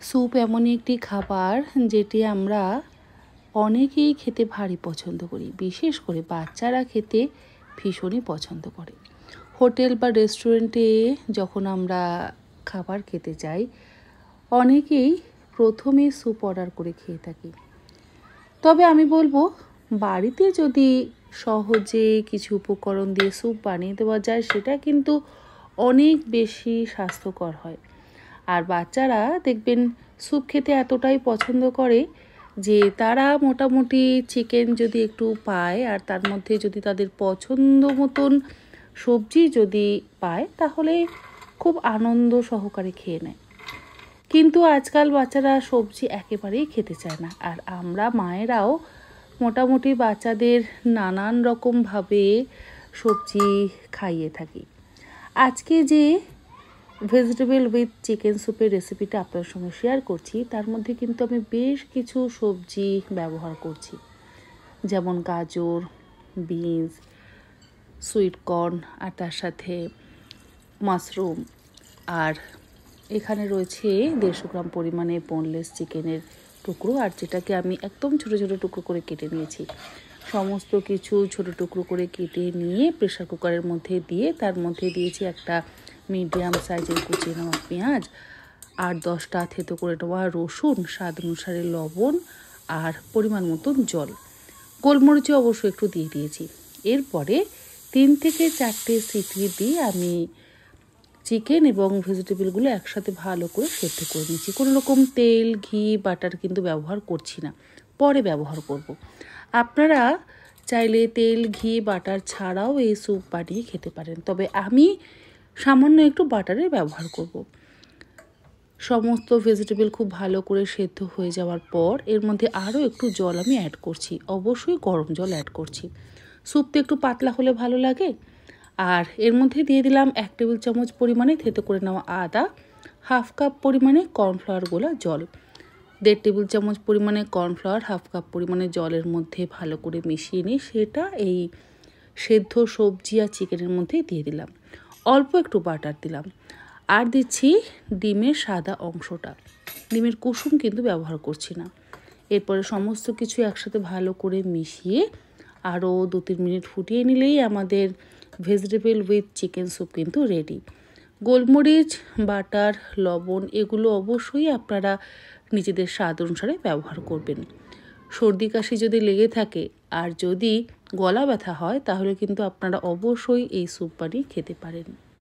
Soup এমনই একটি খাবার যেটি আমরা অনেকেই খেতে ভারী পছন্দ করি, বিশেষ করে বাচ্চারা খেতে ভীষণই পছন্দ করে। হোটেল বা রেস্টুরেন্টে যখন আমরা খাবার খেতে যাই, অনেকেই প্রথমে স্যুপ অর্ডার করে খেয়ে থাকি। তবে আমি বলবো, বাড়িতে যদি সহজে কিছু উপকরণ দিয়ে স্যুপ বানিয়ে দেওয়া যায়, সেটা কিন্তু অনেক বেশি স্বাস্থ্যকর হয়। আর বাচ্চারা দেখবেন স্যুপ খেতে এতটাই পছন্দ করে যে তারা মোটামুটি চিকেন যদি একটু পায় আর তার মধ্যে যদি তাদের পছন্দ মতন সবজি যদি পায়, তাহলে খুব আনন্দ সহকারে খেয়ে নেয়। কিন্তু আজকাল বাচ্চারা সবজি একেবারেই খেতে চায় না। আর আমরা মায়েরাও মোটামুটি বাচ্চাদের নানান রকমভাবে সবজি খাইয়ে থাকি। আজকে যে ভেজিটেবল উইথ চিকেন স্যুপের রেসিপিটা আপনার সঙ্গে শেয়ার করছি, তার মধ্যে কিন্তু আমি বেশ কিছু সবজি ব্যবহার করছি, যেমন গাজর, বিনস, সুইট কর্ন, আর তার সাথে মাশরুম, আর এখানে রয়েছে 150 গ্রাম পরিমাণে বোনলেস চিকেনের টুকরো, আর যেটাকে আমি একদম ছোটো ছোটো টুকরো করে কেটে নিয়েছি। সমস্ত কিছু ছোটো টুকরো করে কেটে নিয়ে প্রেশার কুকারের মধ্যে দিয়ে তার মধ্যে দিয়েছি একটা মিডিয়াম সাইজের কুচিয়ে নেওয়া পেঁয়াজ, আর 10টা থেতো করে নেওয়া রসুন, স্বাদ অনুসারে লবণ, আর পরিমাণ মতন জল। গোলমরিচও অবশ্য একটু দিয়ে দিয়েছি। এরপরে 3 থেকে 4টে সিটি দিয়ে আমি চিকেন এবং ভেজিটেবলগুলো একসাথে ভালো করে সেদ্ধ করে নিচ্ছি। কোনো রকম তেল, ঘি, বাটার কিন্তু ব্যবহার করছি না, পরে ব্যবহার করব। আপনারা চাইলে তেল, ঘি, বাটার ছাড়াও এই স্যুপ বানিয়ে খেতে পারেন, তবে আমি সামান্য একটু বাটারের ব্যবহার করব। সমস্ত ভেজিটেবল খুব ভালো করে সেদ্ধ হয়ে যাওয়ার পর এর মধ্যে আরও একটু জল আমি অ্যাড করছি, অবশ্যই গরম জল অ্যাড করছি। স্যুপটা একটু পাতলা হলে ভালো লাগে। আর এর মধ্যে দিয়ে দিলাম 1 টেবিল চামচ পরিমাণে থেতো করে নেওয়া আদা, হাফ কাপ পরিমাণে কর্নফ্লাওয়ার গোলা জল, 1.5 টেবিল চামচ পরিমাণে কর্নফ্লাওয়ার হাফ কাপ পরিমাণে জলের মধ্যে ভালো করে মিশিয়ে নিয়ে সেটা এই সেদ্ধ সবজি আর চিকেনের মধ্যে দিয়ে দিলাম। অল্প একটু বাটার দিলাম, আর দিচ্ছি ডিমের সাদা অংশটা। ডিমের কুসুম কিন্তু ব্যবহার করছি না। এরপরে সমস্ত কিছু একসাথে ভালো করে মিশিয়ে আরও 2-3 মিনিট ফুটিয়ে নিলেই আমাদের ভেজিটেবল উইথ চিকেন স্যুপ কিন্তু রেডি। গোলমরিচ, বাটার, লবণ এগুলো অবশ্যই আপনারা নিজেদের স্বাদ অনুসারে ব্যবহার করবেন। সর্দি কাশি যদি লেগে থাকে আর যদি গলা ব্যথা হয়, তাহলে কিন্তু আপনারা অবশ্যই এই স্যুপ বানিয়ে খেতে পারেন।